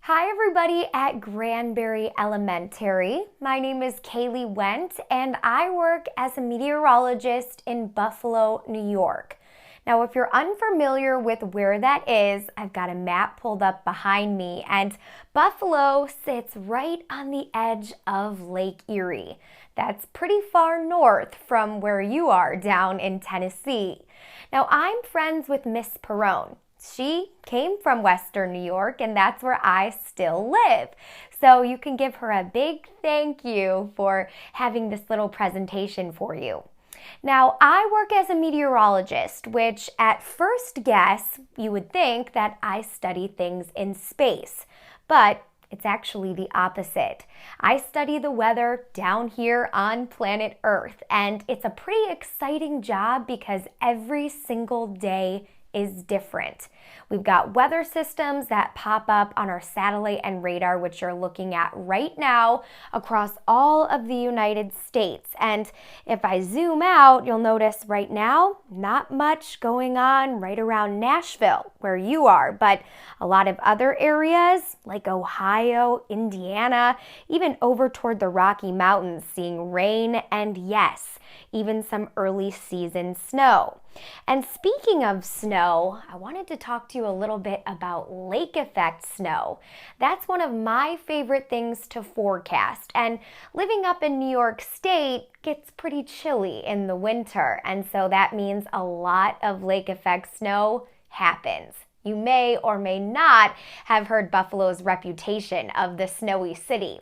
Hi everybody at Granberry Elementary. My name is Kaylee Went and I work as a meteorologist in Buffalo, New York. Now, if you're unfamiliar with where that is, I've got a map pulled up behind me, and Buffalo sits right on the edge of Lake Erie. That's pretty far north from where you are down in Tennessee. Now, I'm friends with Miss Peronne. She came from Western New York, and that's where I still live. So you can give her a big thank you for having this little presentation for you. Now, I work as a meteorologist, which at first guess, you would think that I study things in space. But it's actually the opposite. I study the weather down here on planet Earth, and it's a pretty exciting job because every single day is different. We've got weather systems that pop up on our satellite and radar, which you're looking at right now across all of the United States. And if I zoom out, you'll notice right now, not much going on right around Nashville, where you are, but a lot of other areas like Ohio, Indiana, even over toward the Rocky Mountains, seeing rain and yes, even some early season snow. And speaking of snow, I wanted to talk to you a little bit about lake effect snow. That's one of my favorite things to forecast. And living up in New York State gets pretty chilly in the winter. And so that means a lot of lake effect snow happens. You may or may not have heard Buffalo's reputation of the snowy city.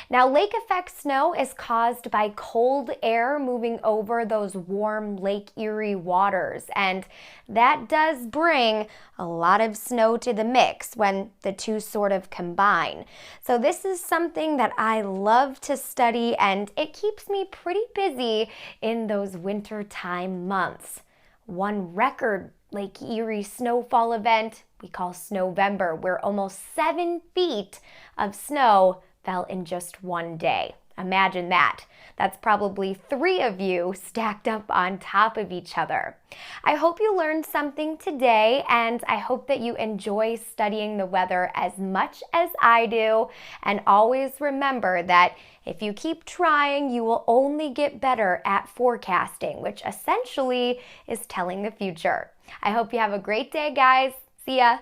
Now, lake effect snow is caused by cold air moving over those warm Lake Erie waters, and that does bring a lot of snow to the mix when the two sort of combine. So this is something that I love to study, and it keeps me pretty busy in those wintertime months. One record Lake Erie snowfall event we call Snowvember, where almost 7 feet of snow fell in just one day. Imagine that. That's probably 3 of you stacked up on top of each other. I hope you learned something today, and I hope that you enjoy studying the weather as much as I do. And always remember that if you keep trying, you will only get better at forecasting, which essentially is telling the future. I hope you have a great day, guys. See ya.